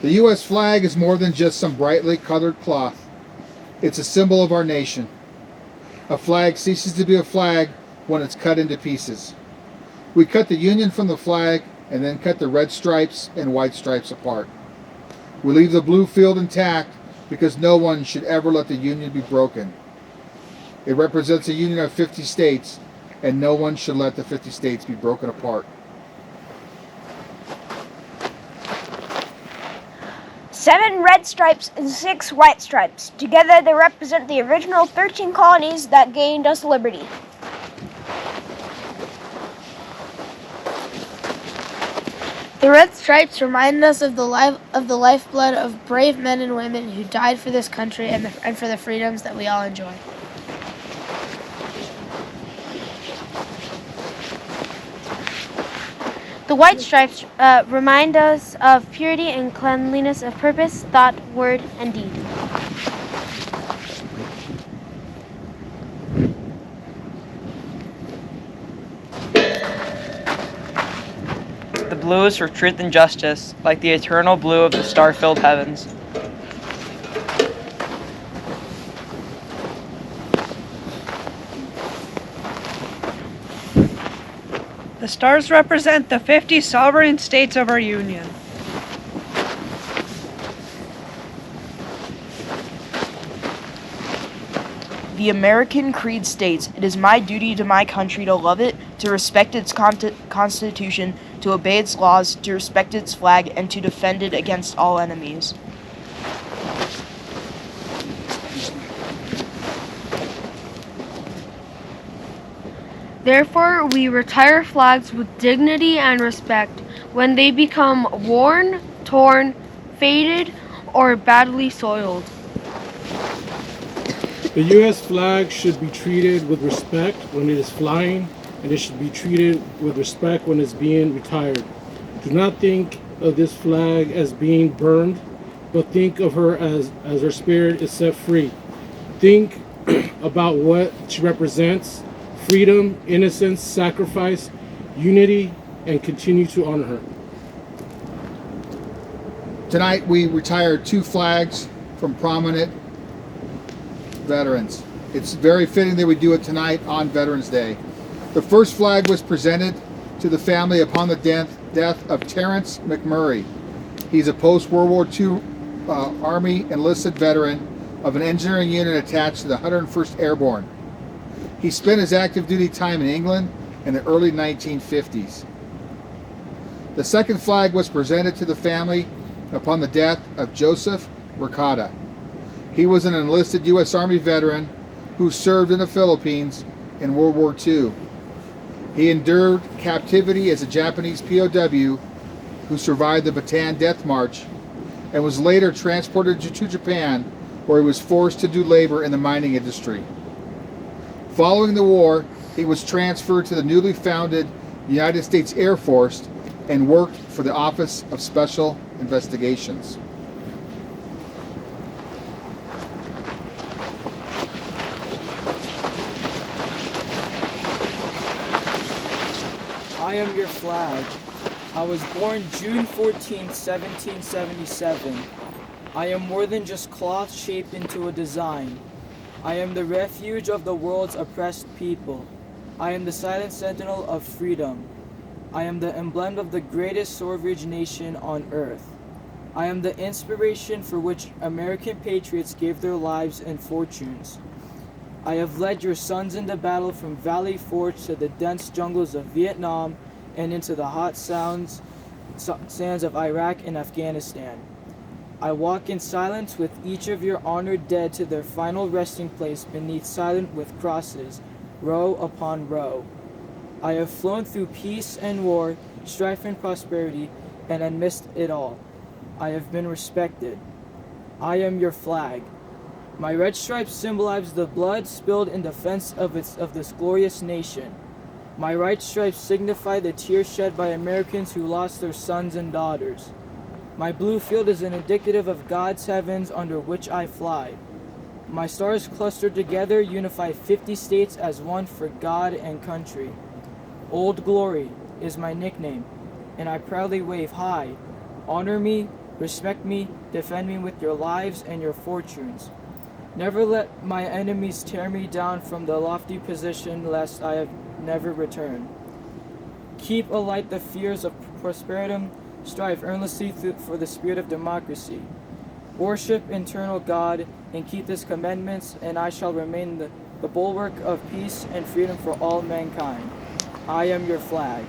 The U.S. flag is more than just some brightly colored cloth. It's a symbol of our nation. A flag ceases to be a flag when it's cut into pieces. We cut the Union from the flag and then cut the red stripes and white stripes apart. We leave the blue field intact because no one should ever let the Union be broken. It represents a union of 50 states, and no one should let the 50 states be broken apart. 7 red stripes and 6 white stripes. Together they represent the original 13 colonies that gained us liberty. The red stripes remind us of the lifeblood of brave men and women who died for this country and for the freedoms that we all enjoy. The white stripes remind us of purity and cleanliness of purpose, thought, word, and deed. The blue is for truth and justice, like the eternal blue of the star-filled heavens. The stars represent the 50 sovereign states of our Union. The American Creed states, "It is my duty to my country to love it, to respect its constitution, to obey its laws, to respect its flag, and to defend it against all enemies." Therefore, we retire flags with dignity and respect when they become worn, torn, faded, or badly soiled. The U.S. flag should be treated with respect when it is flying, and it should be treated with respect when it's being retired. Do not think of this flag as being burned, but think of her as her spirit is set free. Think about what she represents: freedom, innocence, sacrifice, unity, and continue to honor her. Tonight we retired 2 flags from prominent veterans. It's very fitting that we do it tonight on Veterans Day. The first flag was presented to the family upon the death of Terrence McMurray. He's a post-World War II Army enlisted veteran of an engineering unit attached to the 101st Airborne. He spent his active duty time in England in the early 1950s. The second flag was presented to the family upon the death of Joseph Ricotta. He was an enlisted U.S. Army veteran who served in the Philippines in World War II. He endured captivity as a Japanese POW who survived the Bataan Death March and was later transported to Japan, where he was forced to do labor in the mining industry. Following the war, he was transferred to the newly founded United States Air Force and worked for the Office of Special Investigations. I am your flag. I was born June 14, 1777. I am more than just cloth shaped into a design. I am the refuge of the world's oppressed people. I am the silent sentinel of freedom. I am the emblem of the greatest sovereign nation on earth. I am the inspiration for which American patriots gave their lives and fortunes. I have led your sons into battle from Valley Forge to the dense jungles of Vietnam and into the hot sands of Iraq and Afghanistan. I walk in silence with each of your honored dead to their final resting place beneath silent with crosses, row upon row. I have flown through peace and war, strife and prosperity, and amidst it all, I have been respected. I am your flag. My red stripes symbolize the blood spilled in defense of this glorious nation. My white stripes signify the tears shed by Americans who lost their sons and daughters. My blue field is an indicative of God's heavens under which I fly. My stars clustered together unify 50 states as one for God and country. Old Glory is my nickname, and I proudly wave high. Honor me, Respect me, defend me with your lives and your fortunes. Never let my enemies tear me down from the lofty position, lest I have never return. Keep alight the fears of prosperity, strive earnestly for the spirit of democracy. Worship eternal God and keep his commandments, and I shall remain the bulwark of peace and freedom for all mankind. I am your flag.